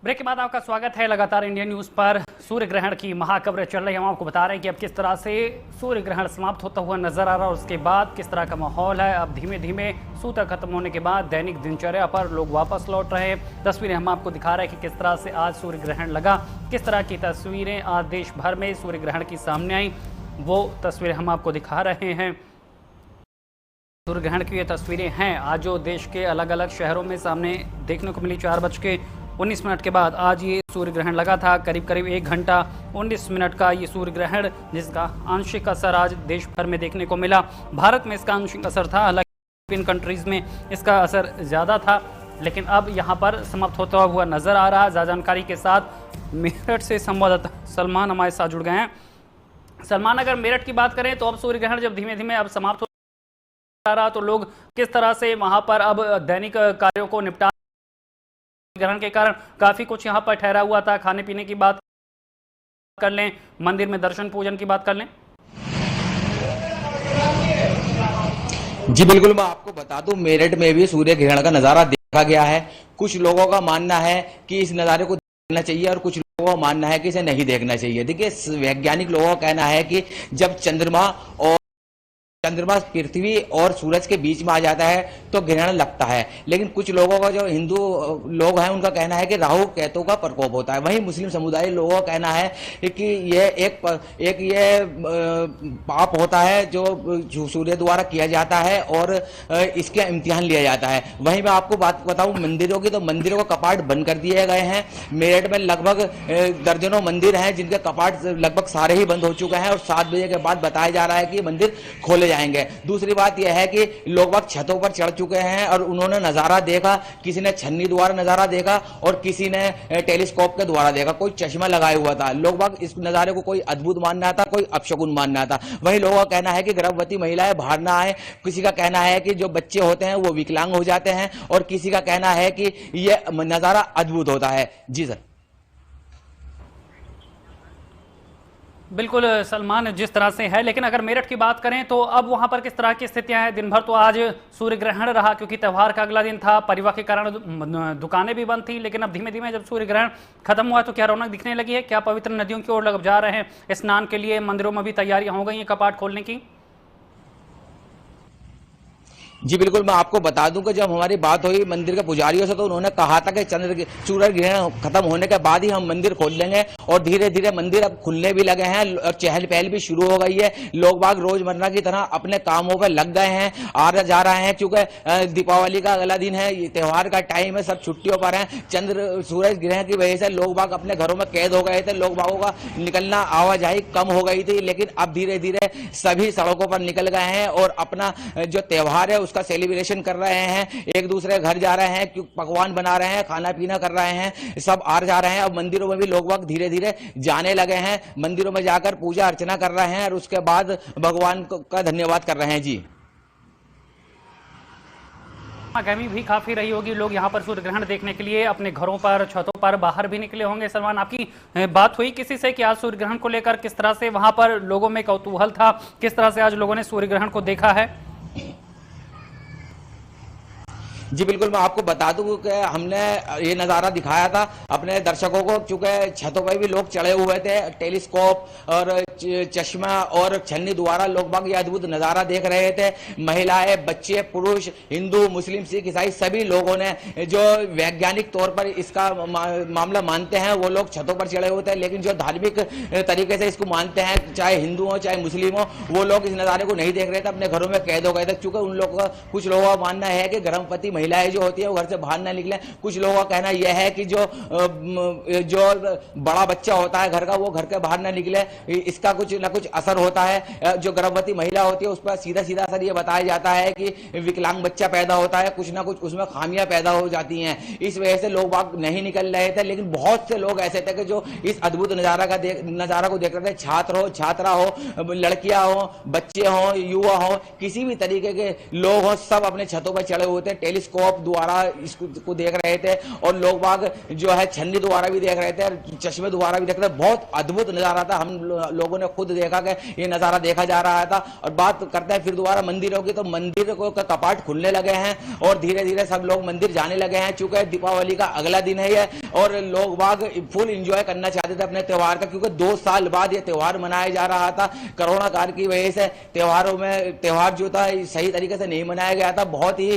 Break के बाद आपका स्वागत है। लगातार इंडियन न्यूज पर सूर्य ग्रहण की महाकवरेज चल रही है। हम आपको बता रहे हैं कि अब किस तरह से सूर्य ग्रहण समाप्त होता हुआ नजर आ रहा है और उसके बाद किस तरह का माहौल है। अब धीमे धीमे सूर्य खत्म होने के बाद दैनिक दिनचर्या पर लोग वापस लौट रहे हैं। तस्वीरें हम आपको दिखा रहे हैं कि किस तरह से आज सूर्य ग्रहण लगा, किस तरह की तस्वीरें आज देश भर में सूर्य ग्रहण की सामने आई, वो तस्वीरें हम आपको दिखा रहे हैं। सूर्य ग्रहण की ये तस्वीरें हैं आज जो देश के अलग अलग शहरों में सामने देखने को मिली। 4:19 के बाद आज ये सूर्य ग्रहण लगा था। करीब करीब 1 घंटा 19 मिनट का ये सूर्य ग्रहण, जिसका आंशिक असर आज देश भर में देखने को मिला। भारत में इसका आंशिक असर था, हालांकि यूरोपियन कंट्रीज में इसका असर ज़्यादा था, लेकिन अब यहाँ पर समाप्त होता हुआ नजर आ रहा है। ज़्यादा जानकारी के साथ मेरठ से संवाददाता सलमान हमारे साथ जुड़ गए हैं। सलमान, अगर मेरठ की बात करें तो अब सूर्य ग्रहण जब धीमे धीमे अब समाप्त हो रहा तो लोग किस तरह से वहां पर अब दैनिक कार्यों को निपटा, ग्रहण के कारण काफी कुछ यहाँ पर ठहरा हुआ था। खाने पीने की बात कर लें, मंदिर में दर्शन पूजन की बात कर लें। जी बिल्कुल, मैं आपको बता दूं, मेरठ में भी सूर्य ग्रहण का नजारा देखा गया है। कुछ लोगों का मानना है कि इस नजारे को देखना चाहिए और कुछ लोगों का मानना है कि इसे नहीं देखना चाहिए। देखिए, वैज्ञानिक लोगों का कहना है कि जब चंद्रमा पृथ्वी और सूरज के बीच में आ जाता है तो ग्रहण लगता है। लेकिन कुछ लोगों का, जो हिंदू लोग हैं, उनका कहना है कि राहु केतु का प्रकोप होता है। वहीं मुस्लिम समुदाय लोगों का कहना है कि ये एक पाप होता है जो सूर्य द्वारा किया जाता है और इसका इम्तिहान लिया जाता है। वहीं मैं आपको बात बताऊं मंदिरों की, तो मंदिरों का कपाट बंद कर दिए गए हैं। मेरठ में लगभग दर्जनों मंदिर हैं जिनके कपाट लगभग सारे ही बंद हो चुके हैं और 7 बजे के बाद बताया जा रहा है कि मंदिर खोले जाएंगे। दूसरी बात यह है कि लोग बाग छतों पर चढ़ चुके हैं और उन्होंने नजारा देखा। किसी ने छन्नी द्वारा नजारा देखा और किसी ने टेलीस्कोप के द्वारा देखा। कोई चश्मा लगाया हुआ था। लोग बाग इस नजारे को कोई अद्भुत मान रहा था, कोई अपशकुन मान रहा था। वहीं लोगों का कहना है कि गर्भवती महिलाएं बाहर ना आए। किसी का कहना है कि जो बच्चे होते हैं वो विकलांग हो जाते हैं और किसी का कहना है कि यह नजारा अद्भुत होता है। जी सर। बिल्कुल सलमान, जिस तरह से है, लेकिन अगर मेरठ की बात करें तो अब वहां पर किस तरह की स्थितियां हैं? दिन भर तो आज सूर्य ग्रहण रहा क्योंकि त्यौहार का अगला दिन था, परिवार के कारण दुकानें भी बंद थी, लेकिन अब धीमे धीमे जब सूर्य ग्रहण खत्म हुआ तो क्या रौनक दिखने लगी है? क्या पवित्र नदियों की ओर लोग जा रहे हैं स्नान के लिए? मंदिरों में भी तैयारियां हो गई हैं कपाट खोलने की? जी बिल्कुल, मैं आपको बता दूं कि जब हमारी बात हुई मंदिर के पुजारियों से तो उन्होंने कहा था कि सूर्य ग्रहण खत्म होने के बाद ही हम मंदिर खोल लेंगे और धीरे धीरे मंदिर अब खुलने भी लगे हैं और चहल पहल भी शुरू हो गई है। लोग बाग रोजमर्रा की तरह अपने कामों पर लग गए हैं, आ जा रहे हैं, क्योंकि दीपावली का अगला दिन है, त्योहार का टाइम है, सब छुट्टियों पर हैं। सूरज ग्रहण की वजह से लोग बाग अपने घरों में कैद हो गए थे। लोग बागों का निकलना, आवाजाही कम हो गई थी, लेकिन अब धीरे धीरे सभी सड़कों पर निकल गए हैं और अपना जो त्योहार है उसका सेलिब्रेशन कर रहे हैं। एक दूसरे घर जा रहे हैं, पकवान बना रहे हैं, खाना पीना कर रहे हैं, सब आ जा रहे हैं। अब मंदिरों में भी लोग वक्त धीरे धीरे जाने लगे हैं। मंदिरों में जाकर पूजा अर्चना कर रहे हैं और उसके बाद भगवान का धन्यवाद कर रहे हैं। जी, गर्मी भी काफी रही होगी। लोग यहाँ पर सूर्य ग्रहण देखने के लिए अपने घरों पर, छतों पर, बाहर भी निकले होंगे। सलमान, आपकी बात हुई किसी से कि आज सूर्य ग्रहण को लेकर किस तरह से वहां पर लोगों में कौतूहल था? किस तरह से आज लोगों ने सूर्य ग्रहण को देखा है? जी बिल्कुल, मैं आपको बता दूं कि हमने ये नज़ारा दिखाया था अपने दर्शकों को, चूंकि छतों पर भी लोग चढ़े हुए थे। टेलीस्कोप और चश्मा और छन्नी द्वारा लोग बाग ये अद्भुत नज़ारा देख रहे थे। महिलाएं, बच्चे, पुरुष, हिंदू, मुस्लिम, सिख, ईसाई सभी लोगों ने जो वैज्ञानिक तौर पर इसका मामला मानते हैं वो लोग छतों पर चढ़े हुए थे। लेकिन जो धार्मिक तरीके से इसको मानते हैं, चाहे हिंदू हो चाहे मुस्लिम हो, वो लोग इस नज़ारे को नहीं देख रहे थे, अपने घरों में कैद हो गए थे। चूंकि उन लोगों का, कुछ लोगों का मानना है कि गर्भवती महिलाएं जो होती है वो घर से बाहर ना निकले। कुछ लोगों का कहना यह है कि जो बड़ा बच्चा होता है घर का, वो घर के बाहर ना निकले, इसका कुछ ना कुछ असर होता है। जो गर्भवती महिला होती है उस पर सीधा सीधा असर ये बताया जाता है कि विकलांग बच्चा पैदा होता है, कुछ ना कुछ उसमें खामियां पैदा हो जाती हैं। इस वजह से लोग बाग नहीं निकल रहे थे। लेकिन बहुत से लोग ऐसे थे कि जो इस अद्भुत नजारा को देख रहे थे। छात्र हो, छात्रा हो, लड़कियां हो, बच्चे हो, युवा हो, किसी भी तरीके के लोग हो, सब अपने छतों पर चढ़े हुए थे। टेलीस्कोप द्वारा इसको देख रहे थे और लोग बाग जो है छन्नी द्वारा भी देख रहे थे और चश्मे द्वारा भी देख रहे थे। बहुत अद्भुत नजारा था। हम लोग लोगों ने खुद देखा कि ये नजारा देखा जा रहा था। और बात करते हैं फिर दोबारा मंदिरों की, तो मंदिर को कपाट खुलने लगे हैं और धीरे धीरे सब लोग मंदिर जाने लगे हैं। चूंकि दीपावली का अगला दिन है ये, और लोग बाग फुल एंजॉय करना चाहते थे अपने त्योहार का, क्योंकि 2 साल बाद ये त्योहार मनाया जा रहा था। कोरोना काल की वजह से त्योहार जो था सही तरीके से नहीं मनाया गया था। बहुत ही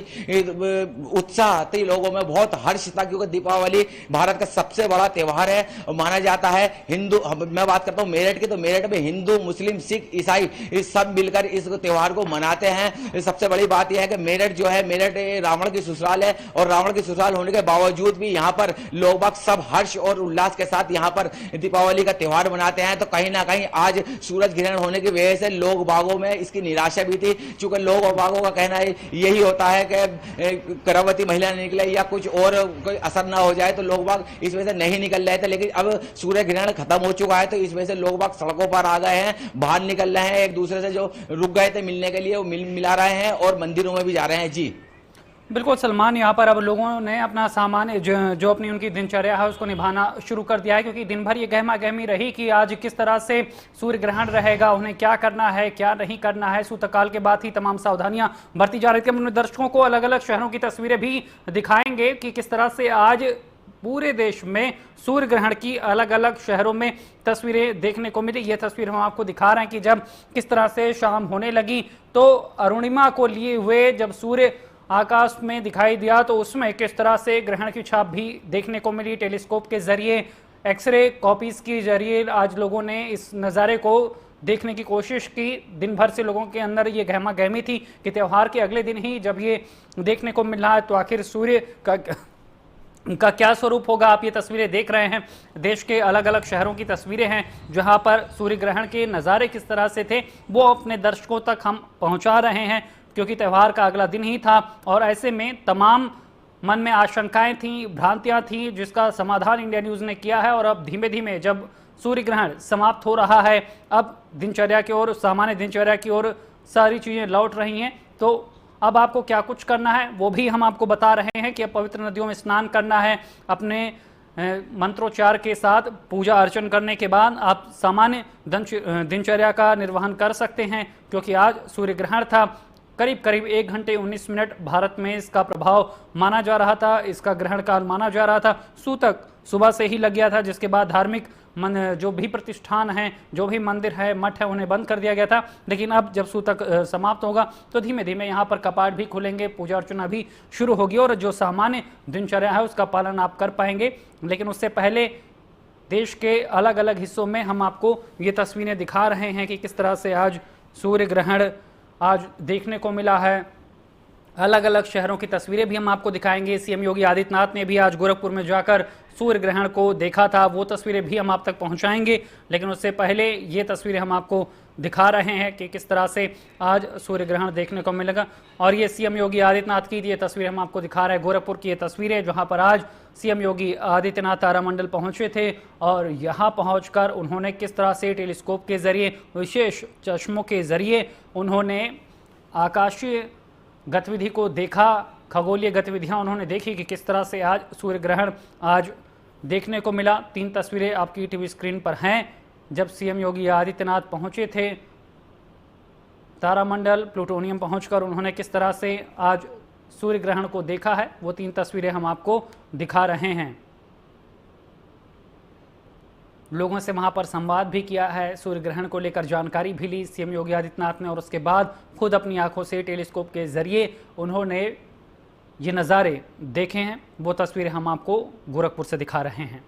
उत्साह थी लोगों में, बहुत हर्ष था, क्योंकि दीपावली भारत का सबसे बड़ा त्योहार है माना जाता है। हिंदू, मैं बात करता हूं मेरठ की, तो मेरठ में हिंदू, मुस्लिम, सिख, ईसाई सब मिलकर इस त्योहार को मनाते हैं। सबसे बड़ी बात यह है कि मेरठ जो है, मेरठ रावण की ससुराल है, और रावण की ससुराल होने के बावजूद भी यहाँ पर लोग बाग सब हर्ष और उल्लास के साथ यहाँ पर दीपावली का त्योहार मनाते हैं। तो कहीं ना कहीं आज सूरज ग्रहण होने की वजह से लोग बागों में इसकी निराशा भी थी, चूंकि लोग और बागों का कहना यही होता है कि गर्भवती महिला निकले या कुछ और कोई असर ना हो जाए, तो लोग बाग इस वजह से नहीं निकल रहे थे। लेकिन अब सूर्य ग्रहण खत्म हो चुका है, तो इस वजह से लोग बाग सड़कों पर आ गए हैं, बाहर निकल रहे हैं, एक दूसरे से जो रुक गए थे मिलने के लिए वो मिला रहे हैं, और मंदिरों में भी जा रहे हैं। जी बिल्कुल सलमान, यहाँ पर अब लोगों ने अपना सामान्य जो अपनी उनकी दिनचर्या है उसको निभाना शुरू कर दिया है, क्योंकि दिन भर ये गहमा गहमी रही कि आज किस तरह से सूर्य ग्रहण रहेगा, उन्हें क्या करना है क्या नहीं करना है। सूतकाल के बाद ही तमाम सावधानियां बरती जा रही थी। हम अपने दर्शकों को अलग अलग शहरों की तस्वीरें भी दिखाएंगे कि किस तरह से आज पूरे देश में सूर्य ग्रहण की अलग अलग शहरों में तस्वीरें देखने को मिली। ये तस्वीर हम आपको दिखा रहे हैं कि जब किस तरह से शाम होने लगी तो अरुणिमा को लिए हुए जब सूर्य आकाश में दिखाई दिया तो उसमें किस तरह से ग्रहण की छाप भी देखने को मिली। टेलीस्कोप के जरिए, एक्सरे कॉपीज के जरिए आज लोगों ने इस नज़ारे को देखने की कोशिश की। दिन भर से लोगों के अंदर ये गहमा गहमी थी कि त्यौहार के अगले दिन ही जब ये देखने को मिल रहा है तो आखिर सूर्य का क्या स्वरूप होगा। आप ये तस्वीरें देख रहे हैं, देश के अलग अलग शहरों की तस्वीरें हैं जहां पर सूर्य ग्रहण के नज़ारे किस तरह से थे वो अपने दर्शकों तक हम पहुंचा रहे हैं, क्योंकि त्यौहार का अगला दिन ही था। और ऐसे में तमाम मन में आशंकाएं थी, भ्रांतियां थी, जिसका समाधान इंडिया न्यूज़ ने किया है। और अब धीमे धीमे जब सूर्य ग्रहण समाप्त हो रहा है, अब दिनचर्या की ओर, सामान्य दिनचर्या की ओर सारी चीज़ें लौट रही हैं, तो अब आपको क्या कुछ करना है वो भी हम आपको बता रहे हैं कि अब पवित्र नदियों में स्नान करना है। अपने मंत्रोच्चार के साथ पूजा अर्चन करने के बाद आप सामान्य दिनचर्या का निर्वहन कर सकते हैं, क्योंकि आज सूर्य ग्रहण था। करीब करीब 1 घंटे 19 मिनट भारत में इसका प्रभाव माना जा रहा था, इसका ग्रहण काल माना जा रहा था। सूतक सुबह से ही लग गया था, जिसके बाद धार्मिक जो भी प्रतिष्ठान हैं, जो भी मंदिर है, मठ है, उन्हें बंद कर दिया गया था। लेकिन अब जब सूतक समाप्त होगा तो धीमे धीमे यहाँ पर कपाट भी खुलेंगे, पूजा अर्चना भी शुरू होगी और जो सामान्य दिनचर्या है उसका पालन आप कर पाएंगे। लेकिन उससे पहले देश के अलग अलग हिस्सों में हम आपको ये तस्वीरें दिखा रहे हैं कि किस तरह से आज सूर्य ग्रहण आज देखने को मिला है। अलग अलग शहरों की तस्वीरें भी हम आपको दिखाएंगे। सीएम योगी आदित्यनाथ ने भी आज गोरखपुर में जाकर सूर्य ग्रहण को देखा था, वो तस्वीरें भी हम आप तक पहुंचाएंगे। लेकिन उससे पहले ये तस्वीरें हम आपको दिखा रहे हैं कि किस तरह से आज सूर्य ग्रहण देखने को मिलेगा। और ये सीएम योगी आदित्यनाथ की ये तस्वीर हम आपको दिखा रहे हैं, गोरखपुर की ये तस्वीरें, जहां पर आज सीएम योगी आदित्यनाथ तारामंडल पहुंचे थे और यहां पहुंचकर उन्होंने किस तरह से टेलीस्कोप के जरिए, विशेष चश्मों के जरिए उन्होंने आकाशीय गतिविधि को देखा, खगोलीय गतिविधियां उन्होंने देखी कि किस तरह से आज सूर्य ग्रहण आज देखने को मिला। 3 तस्वीरें आपकी टीवी स्क्रीन पर हैं। जब सीएम योगी आदित्यनाथ पहुंचे थे तारामंडल प्लूटोनियम पहुंचकर उन्होंने किस तरह से आज सूर्य ग्रहण को देखा है, वो 3 तस्वीरें हम आपको दिखा रहे हैं। लोगों से वहां पर संवाद भी किया है, सूर्य ग्रहण को लेकर जानकारी भी ली सीएम योगी आदित्यनाथ ने, और उसके बाद खुद अपनी आंखों से टेलीस्कोप के जरिए उन्होंने ये नज़ारे देखे हैं। वो तस्वीरें हम आपको गोरखपुर से दिखा रहे हैं।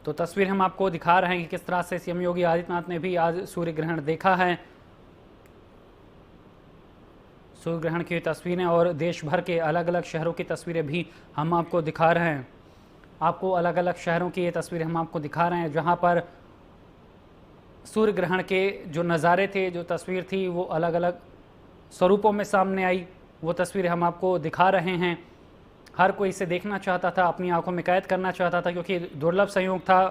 तो तस्वीर हम आपको दिखा रहे हैं कि किस तरह से सीएम योगी आदित्यनाथ ने भी आज सूर्य ग्रहण देखा है। सूर्य ग्रहण की तस्वीरें और देश भर के अलग अलग शहरों की तस्वीरें भी हम आपको दिखा रहे हैं। आपको अलग अलग शहरों की ये तस्वीरें हम आपको दिखा रहे हैं जहां पर सूर्य ग्रहण के जो नज़ारे थे, जो तस्वीर थी, वो अलग अलग स्वरूपों में सामने आई। वो तस्वीरें हम आपको दिखा रहे हैं। हर कोई इसे देखना चाहता था, अपनी आंखों में कैद करना चाहता था, क्योंकि दुर्लभ संयोग था,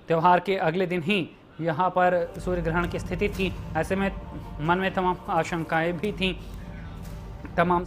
त्यौहार के अगले दिन ही यहाँ पर सूर्य ग्रहण की स्थिति थी। ऐसे में मन में तमाम आशंकाएं भी थीं, तमाम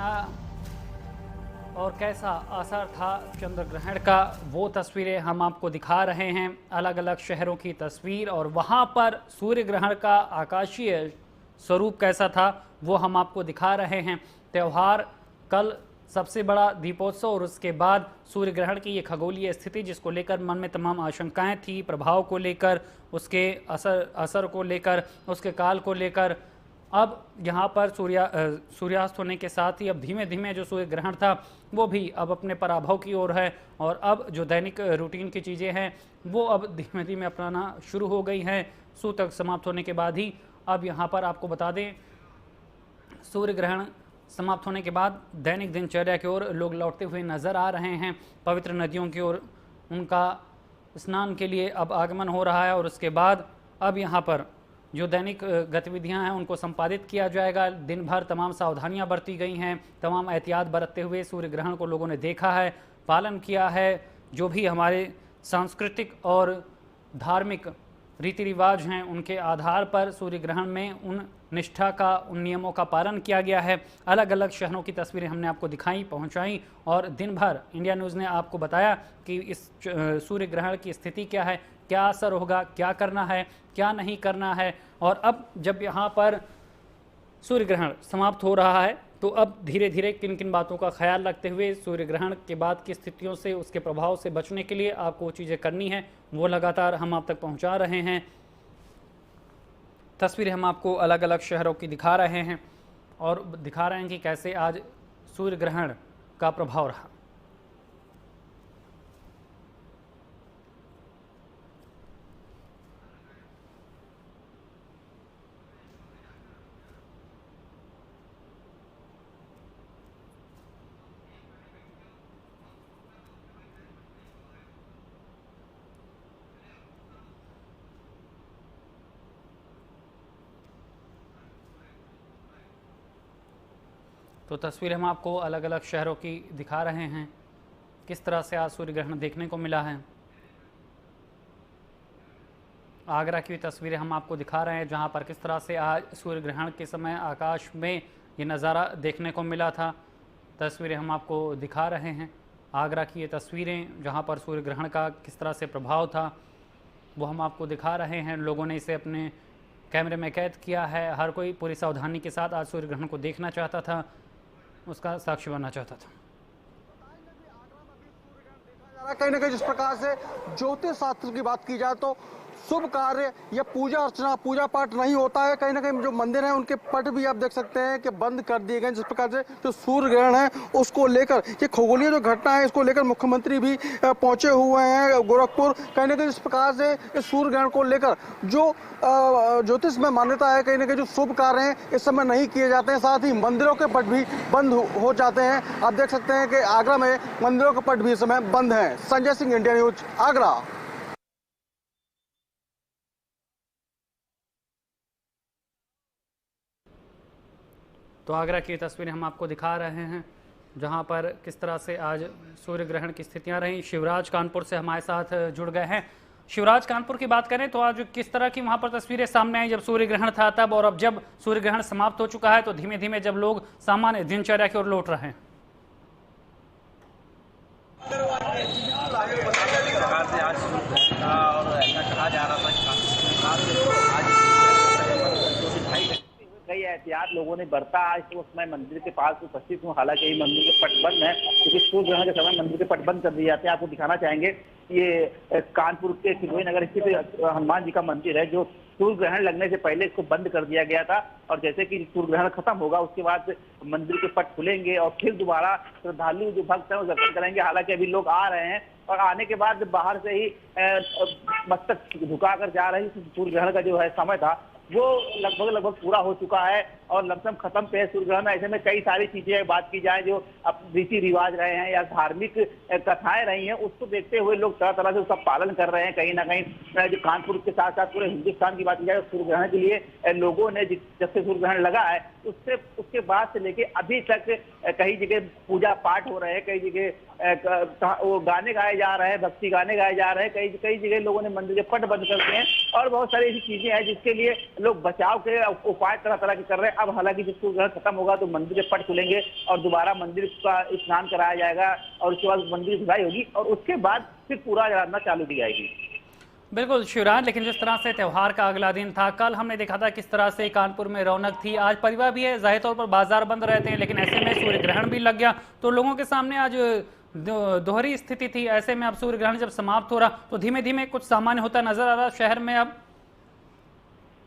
बना और कैसा असर था चंद्र ग्रहण का, वो तस्वीरें हम आपको दिखा रहे हैं। अलग अलग शहरों की तस्वीर और वहाँ पर सूर्य ग्रहण का आकाशीय स्वरूप कैसा था वो हम आपको दिखा रहे हैं। त्यौहार कल सबसे बड़ा दीपोत्सव और उसके बाद सूर्य ग्रहण की ये खगोलीय स्थिति जिसको लेकर मन में तमाम आशंकाएं थी, प्रभाव को लेकर, उसके असर को लेकर, उसके काल को लेकर। अब यहाँ पर सूर्यास्त होने के साथ ही अब धीमे धीमे जो सूर्य ग्रहण था वो भी अब अपने पराभव की ओर है और अब जो दैनिक रूटीन की चीज़ें हैं वो अब धीमे धीमे अपनाना शुरू हो गई हैं। सूतक समाप्त होने के बाद ही अब यहाँ पर आपको बता दें, सूर्य ग्रहण समाप्त होने के बाद दैनिक दिनचर्या की ओर लोग लौटते हुए नज़र आ रहे हैं। पवित्र नदियों की ओर उनका स्नान के लिए अब आगमन हो रहा है और उसके बाद अब यहाँ पर जो दैनिक गतिविधियां हैं उनको संपादित किया जाएगा। दिन भर तमाम सावधानियां बरती गई हैं, तमाम एहतियात बरतते हुए सूर्य ग्रहण को लोगों ने देखा है, पालन किया है। जो भी हमारे सांस्कृतिक और धार्मिक रीति रिवाज हैं उनके आधार पर सूर्य ग्रहण में उन निष्ठा का, उन नियमों का पालन किया गया है। अलग अलग शहरों की तस्वीरें हमने आपको दिखाई, पहुंचाई और दिन भर इंडिया न्यूज़ ने आपको बताया कि इस सूर्य ग्रहण की स्थिति क्या है, क्या असर होगा, क्या करना है, क्या नहीं करना है। और अब जब यहाँ पर सूर्य ग्रहण समाप्त हो रहा है तो अब धीरे धीरे किन किन बातों का ख्याल रखते हुए सूर्य ग्रहण के बाद की स्थितियों से, उसके प्रभाव से बचने के लिए आपको चीज़ें करनी है वो लगातार हम आप तक पहुँचा रहे हैं। तस्वीरें हम आपको अलग अलग शहरों की दिखा रहे हैं और दिखा रहे हैं कि कैसे आज सूर्य ग्रहण का प्रभाव रहा। तो तस्वीरें हम आपको अलग अलग शहरों की दिखा रहे हैं, किस तरह से आज सूर्य ग्रहण देखने को मिला है। आगरा की तस्वीरें हम आपको दिखा रहे हैं जहां पर किस तरह से आज सूर्य ग्रहण के समय आकाश में ये नज़ारा देखने को मिला था। तस्वीरें हम आपको दिखा रहे हैं आगरा की ये तस्वीरें जहां पर सूर्य ग्रहण का किस तरह से प्रभाव था वो हम आपको दिखा रहे हैं। लोगों ने इसे अपने कैमरे में कैद किया है। हर कोई पूरी सावधानी के साथ आज सूर्य ग्रहण को देखना चाहता था, उसका साक्षी बनना चाहता था। कहीं ना कहीं जिस प्रकार से ज्योतिष शास्त्र की बात की जाए तो शुभ कार्य या पूजा अर्चना, पूजा पाठ नहीं होता है। कहीं ना कहीं जो मंदिर हैं उनके पट भी आप देख सकते हैं कि बंद कर दिए गए। जिस प्रकार से जो सूर्य ग्रहण है उसको लेकर, ये खगोलीय जो घटना है इसको लेकर मुख्यमंत्री भी पहुंचे हुए हैं गोरखपुर। कहीं ना कहीं जिस प्रकार से इस सूर्य ग्रहण को लेकर जो ज्योतिष में मान्यता है, कहीं ना कहीं जो शुभ कार्य हैं इस समय नहीं किए जाते हैं। साथ ही मंदिरों के पट भी बंद हो जाते हैं। आप देख सकते हैं कि आगरा में मंदिरों के पट भी इस समय बंद हैं। Sanjay Singh, India news, Agra. तो आगरा की तस्वीरें हम आपको दिखा रहे हैं जहां पर किस तरह से आज सूर्य ग्रहण की स्थितियां रहीं। शिवराज कानपुर से हमारे साथ जुड़ गए हैं। शिवराज, कानपुर की बात करें तो आज किस तरह की वहां पर तस्वीरें सामने आई जब सूर्य ग्रहण था तब, और अब जब सूर्य ग्रहण समाप्त हो चुका है तो धीमे धीमे जब लोग सामान्य दिनचर्या की ओर लौट रहे हैं। आज और ऐसा कहा जा रहा था कई एहतियात लोगों ने बरता। आज तो मैं मंदिर के पास उपस्थित हूँ, हालांकि ये मंदिर के पट बंद है क्योंकि सूर्य ग्रहण के समय मंदिर के पट बंद कर दिए जाते हैं। आपको दिखाना चाहेंगे ये कानपुर के खिलौई नगर स्थित हनुमान जी का मंदिर है जो सूर्य ग्रहण लगने से पहले इसको बंद कर दिया गया था और जैसे कि सूर्य ग्रहण खत्म होगा उसके बाद मंदिर के पट खुलेंगे और फिर दोबारा श्रद्धालु जो भक्त हैं वो दर्शन करेंगे। हालांकि अभी लोग आ रहे हैं और आने के बाद बाहर से ही मस्तक झुकाकर जा रही सूर्य ग्रहण का जो है समय था वो लगभग पूरा हो चुका है और लमसम खत्म पे है सूर्य ग्रहण। ऐसे में कई सारी चीजें बात की जाए जो अब रीति रिवाज रहे हैं या धार्मिक कथाएं रही हैं उसको देखते हुए लोग तरह तरह से उसका पालन कर रहे हैं। कहीं ना कहीं जो कानपुर के साथ साथ पूरे हिंदुस्तान की बात की जाए सूर्य ग्रहण के लिए लोगों ने जब से सूर्य ग्रहण लगा है उसके बाद से लेके अभी तक कई जगह पूजा पाठ हो रहे हैं, कई जगह वो गाने गाए जा रहे हैं, भक्ति गाने गाए जा रहे हैं, कई जगह लोगों ने मंदिर के पट बंद कर दिए हैं और बहुत सारी ऐसी चीजें हैं जिसके लिए लोग बचाव के उपाय तरह तरह के कर रहे हैं। अब हालांकि जब सूर्य ग्रहण खत्म होगा तो मंदिर के पट खुलेंगे और दोबारा मंदिर का स्नान कराया जाएगा और उसके बाद मंदिर की धुलाई होगी और उसके बाद फिर पूरा आराधना चालू की जाएगी। बिल्कुल शिवराज, लेकिन जिस तरह से त्यौहार का अगला दिन था, कल हमने देखा था किस तरह से कानपुर में रौनक थी, आज परिवार भी है, जाहिर तौर पर बाजार बंद रहते हैं, लेकिन ऐसे में सूर्य ग्रहण भी लग गया तो लोगों के सामने आज दोहरी स्थिति थी। ऐसे में अब सूर्य ग्रहण जब समाप्त हो रहा तो धीमे धीमे कुछ सामान्य होता नजर आ रहा शहर में। अब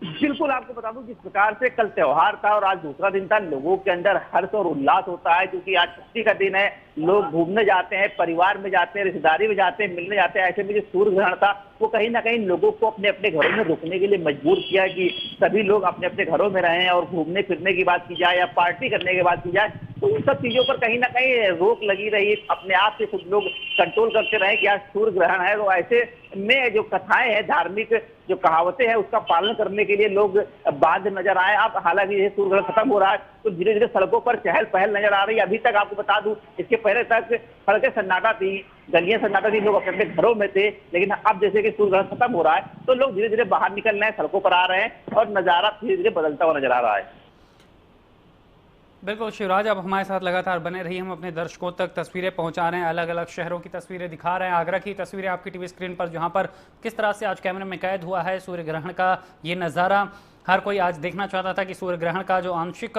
बिल्कुल आपको बता दूं जिस प्रकार से कल त्योहार था और आज दूसरा दिन था, लोगों के अंदर हर्ष और उल्लास होता है क्योंकि आज छुट्टी का दिन है, लोग घूमने जाते हैं, परिवार में जाते हैं, रिश्तेदारी में जाते हैं, मिलने जाते हैं। ऐसे में जो सूर्य ग्रहण था वो कहीं ना कहीं लोगों को अपने अपने घरों में रुकने के लिए मजबूर किया कि सभी लोग अपने अपने घरों में रहें और घूमने फिरने की बात की जाए या पार्टी करने की बात की जाए तो उन सब चीजों पर कहीं ना कहीं रोक लगी रही। अपने आप से कुछ लोग कंट्रोल करते रहे कि आज सूर्य ग्रहण है, तो ऐसे में जो कथाएं हैं, धार्मिक जो कहावतें हैं, उसका पालन करने के लिए लोग बाध्य नजर आए। अब हालांकि ये सूर्य ग्रहण खत्म हो रहा है तो धीरे धीरे सड़कों पर चहल पहल नजर आ रही है। अभी तक आपको बता दूं इसके पहले तक सड़कें सन्नाटा थी, गलियां सन्नाटा थी, लोग अपने अपने घरों में थे, लेकिन अब जैसे कि सूर्य ग्रहण खत्म हो रहा है तो लोग धीरे धीरे बाहर निकल रहे हैं, सड़कों पर आ रहे हैं और नजारा धीरे धीरे बदलता हुआ नजर आ रहा है। बिल्कुल शिवराज, अब हमारे साथ लगातार बने रहिए, हम अपने दर्शकों तक तस्वीरें पहुंचा रहे हैं, अलग अलग शहरों की तस्वीरें दिखा रहे हैं। आगरा की तस्वीरें आपकी टीवी स्क्रीन पर, जहां पर किस तरह से आज कैमरे में कैद हुआ है सूर्य ग्रहण का ये नज़ारा। हर कोई आज देखना चाहता था कि सूर्य ग्रहण का जो आंशिक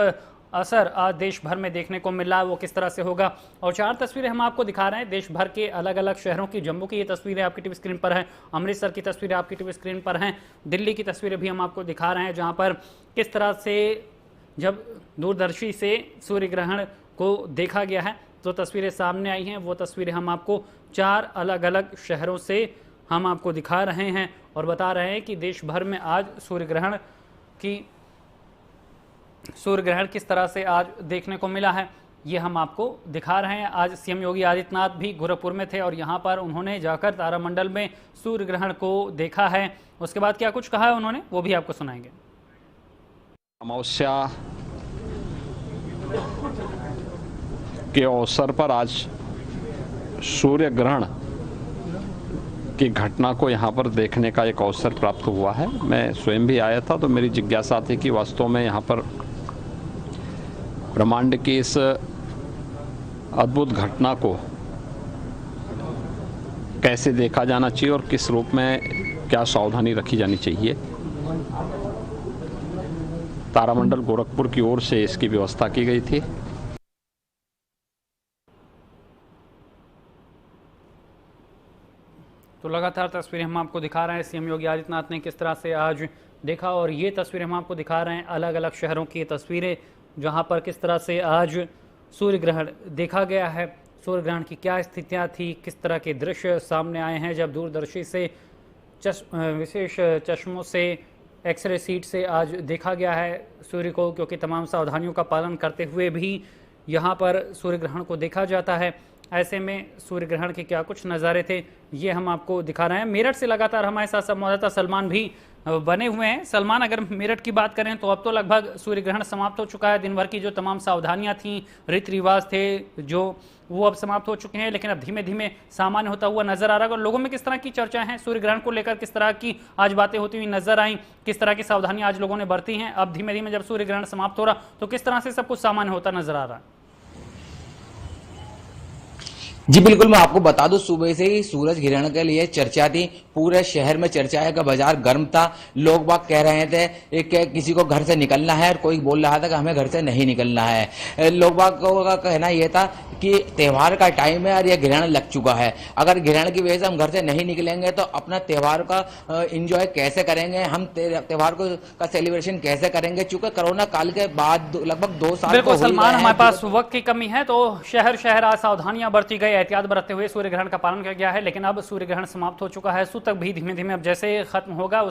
असर आज देश भर में देखने को मिल रहा है वो किस तरह से होगा। और 4 तस्वीरें हम आपको दिखा रहे हैं देश भर के अलग अलग शहरों की। जम्मू की ये तस्वीरें आपकी टीवी स्क्रीन पर हैं, अमृतसर की तस्वीरें आपकी टीवी स्क्रीन पर हैं, दिल्ली की तस्वीरें भी हम आपको दिखा रहे हैं, जहाँ पर किस तरह से जब दूरदर्शी से सूर्य ग्रहण को देखा गया है तो तस्वीरें सामने आई हैं। वो तस्वीरें हम आपको 4 अलग अलग शहरों से हम आपको दिखा रहे हैं और बता रहे हैं कि देश भर में आज सूर्य ग्रहण किस तरह से आज देखने को मिला है, ये हम आपको दिखा रहे हैं। आज सीएम योगी आदित्यनाथ भी गोरखपुर में थे और यहाँ पर उन्होंने जाकर तारामंडल में सूर्य ग्रहण को देखा है। उसके बाद क्या कुछ कहा है उन्होंने वो भी आपको सुनाएंगे। अमावस्या के अवसर पर आज सूर्य ग्रहण की घटना को यहाँ पर देखने का एक अवसर प्राप्त हुआ है। मैं स्वयं भी आया था तो मेरी जिज्ञासा थी कि वास्तव में यहाँ पर ब्रह्मांड की इस अद्भुत घटना को कैसे देखा जाना चाहिए और किस रूप में क्या सावधानी रखी जानी चाहिए। तारामंडल गोरखपुर की ओर से इसकी व्यवस्था की गई थी। तो लगातार तस्वीरें हम आपको दिखा रहे हैं सीएम योगी आदित्यनाथ ने किस तरह से आज देखा और ये तस्वीरें हम आपको दिखा रहे हैं अलग अलग शहरों की तस्वीरें, जहां पर किस तरह से आज सूर्य ग्रहण देखा गया है। सूर्य ग्रहण की क्या स्थितियां थी, किस तरह के दृश्य सामने आए हैं जब दूरदर्शी से विशेष चश्मों से एक्सरे सीट से आज देखा गया है सूर्य को, क्योंकि तमाम सावधानियों का पालन करते हुए भी यहाँ पर सूर्य ग्रहण को देखा जाता है। ऐसे में सूर्य ग्रहण के क्या कुछ नज़ारे थे ये हम आपको दिखा रहे हैं। मेरठ से लगातार हमारे साथ संवाददाता सलमान भी बने हुए हैं। सलमान, अगर मेरठ की बात करें तो अब तो लगभग सूर्य ग्रहण समाप्त हो चुका है। दिन भर की जो तमाम सावधानियां थीं, रीति रिवाज थे जो वो अब समाप्त हो चुके हैं, लेकिन अब धीमे धीमे सामान्य होता हुआ नजर आ रहा है। और लोगों में किस तरह की चर्चाएं हैं सूर्य ग्रहण को लेकर, किस तरह की आज बातें होती हुई नजर आई, किस तरह की सावधानियां आज लोगों ने बरती हैं। अब धीमे धीमे जब सूर्य ग्रहण समाप्त हो रहा तो किस तरह से सब कुछ सामान्य होता नजर आ रहा है। जी बिल्कुल, मैं आपको बता दूं सुबह से ही सूरज ग्रहण के लिए चर्चा थी, पूरे शहर में चर्चा है कि बाजार गर्म था। लोग बाग कह रहे थे कि किसी को घर से निकलना है और कोई बोल रहा था कि हमें घर से नहीं निकलना है। लोग बाग का कहना यह था कि त्यौहार का टाइम है और यह ग्रहण लग चुका है, अगर ग्रहण की वजह से हम घर से नहीं निकलेंगे तो अपना त्यौहार का एंजॉय कैसे करेंगे, हम त्यौहार का सेलिब्रेशन कैसे करेंगे। चूंकि कोरोना काल के बाद लगभग 2 साल बिल्कुल सलमान, हमारे पास वक्त की कमी है तो शहर शहर आज सावधानियां बरती गई, एहतियात बरतते हुए सूर्य ग्रहण का पालन किया गया है। लेकिन अब सूर्य ग्रहण समाप्त हो चुका है, सूतक भी धीमे धीमे अब जैसे खत्म होगा